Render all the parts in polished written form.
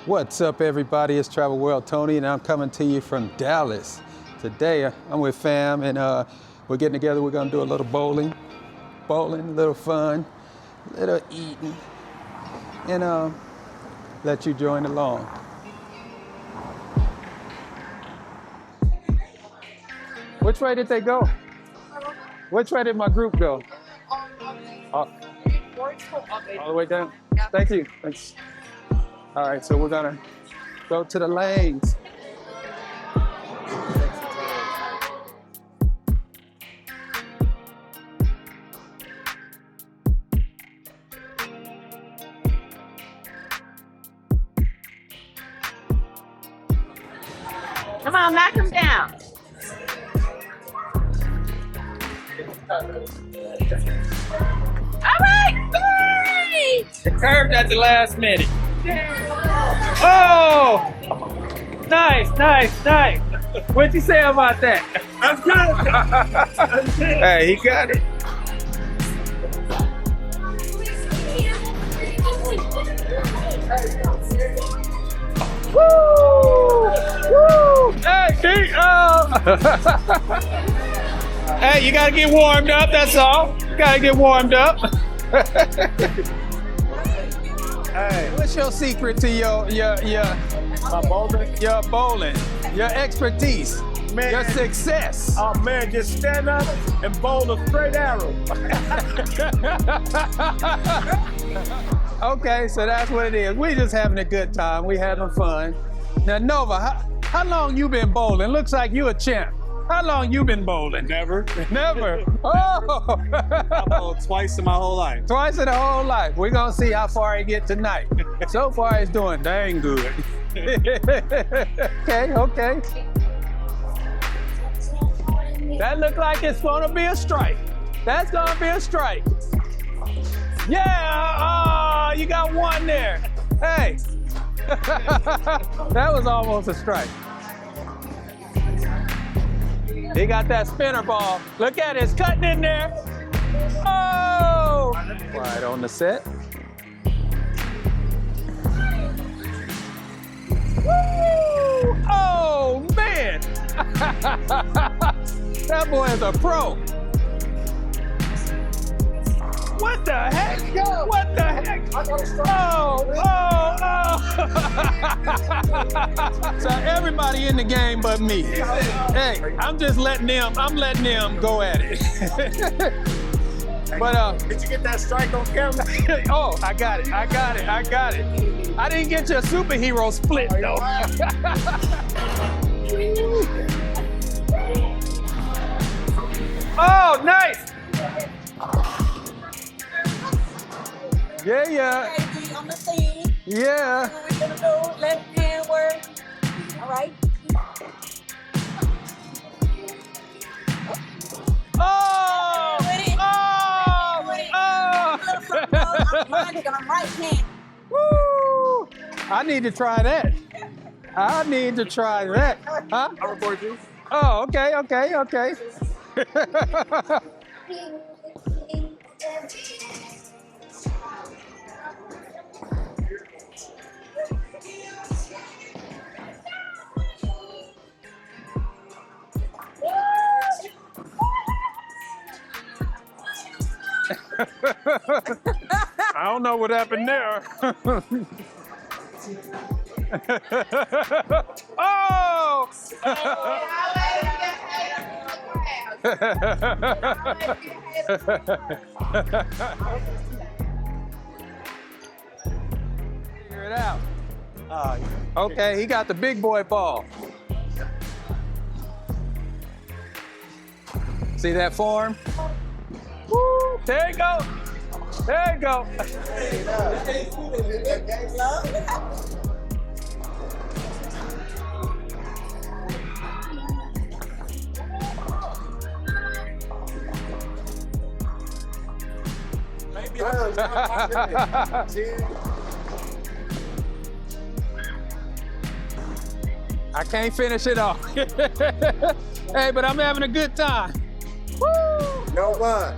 What's up, everybody? It's Travel World Tony, and I'm coming to you from Dallas. Today, I'm with fam, and we're getting together. We're gonna do a little bowling, a little fun, a little eating, and let you join along. Which way did they go? Which way did my group go? All the way down? Thank you. Thanks. All right, so we're gonna go to the lanes. Come on, knock him down. All right, three! It curved at the last minute. Oh! Nice. What'd you say about that? That's good. Hey, he got it. Woo! Woo! Hey, hey, you gotta get warmed up, that's all. You gotta get warmed up. Hey, what's your secret to your bowling, your expertise, Man. your success? Oh man, just stand up and bowl a straight arrow. Okay, so that's what it is. We just having a good time. We having fun. Now, Nova, how long you been bowling? Looks like you a champ. How long you been bowling? Never. Never. Oh. I bowled twice in my whole life. Twice in the whole life. We're gonna see how far he get tonight. So far, he's doing dang good. Okay. That look like it's gonna be a strike. That's gonna be a strike. Yeah, you got one there. Hey, that was almost a strike. He got that spinner ball. Look at it, it's cutting in there. Oh! Right on the set. Woo! Oh, man! That boy is a pro. What the heck? What the heck? Oh! So everybody in the game but me. Hey, I'm letting them go at it. But Did you get that strike on camera? oh, I got it. I didn't get your superhero split though. Oh, nice. Yeah. On the scene. Yeah. We're gonna go left hand work. All right. Oh! I'm right hand. Woo! I need to try that. Huh? I record you. Oh, okay. I don't know what happened there. Oh! Figure it out. Okay, he got the big boy ball. See that form? Woo! There you go. I can't finish it off. Hey, but I'm having a good time. Woo! No one.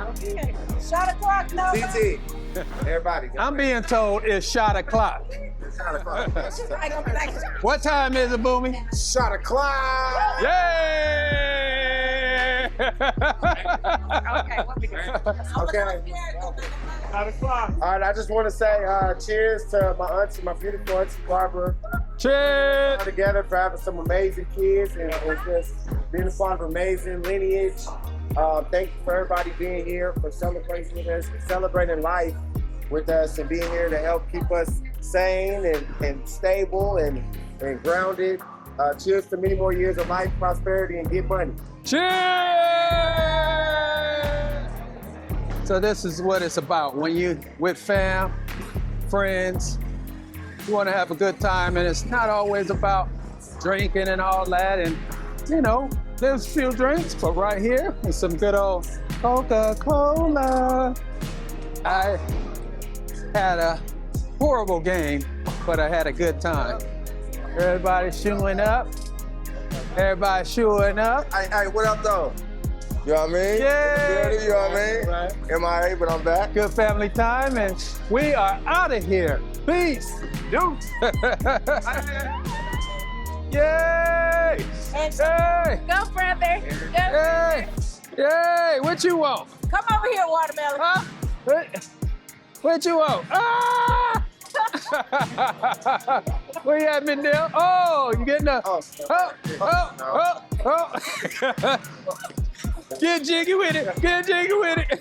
Okay. Shot o'clock, no. CT. Everybody. I'm being told it's shot o'clock. Shot o'clock. She's probably gonna be like, What time is it, Boomy? Shot o'clock. Yay! okay, what we doing? Okay. Shot o'clock. All right, I just want to say cheers to my auntie, my beautiful auntie Barbara. Cheers! Together for having some amazing kids and just being a part of amazing lineage. Thank you for everybody being here, for celebrating with us, celebrating life with us, and being here to help keep us sane and stable and grounded. Cheers to many more years of life, prosperity, and get money. Cheers! So this is what it's about. When you with fam, friends, you want to have a good time, and it's not always about drinking and all that. And you know, there's a few drinks, but right here is some good old Coca-Cola. I had a horrible game, but I had a good time. Everybody shooing up. Everybody shooing up. Hey, what up, though? You know what I mean? Yeah. You know what I mean? Right. MIA, but I'm back. Good family time, and we are out of here. Peace. Deuce. Yay! And Hey! go, brother. Go. Hey! Yay! What you want? Come over here, watermelon. Huh? What you want? Ah! Where you at, Mindell? Oh, you getting the... Oh. Get jiggy with it. Get jiggy with it.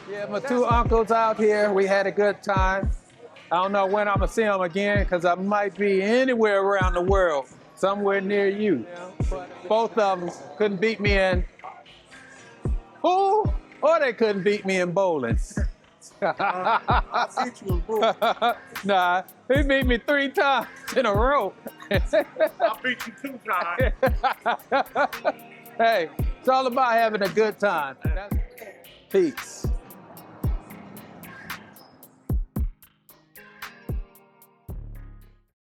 Yeah, my two uncles out here. We had a good time. I don't know when I'm gonna see them again, because I might be anywhere around the world, somewhere near you. Both of them couldn't beat me in pool, or they couldn't beat me in bowling. I beat you in pool. Nah, he beat me 3 times in a row. I beat you 2 times. Hey, it's all about having a good time. Peace.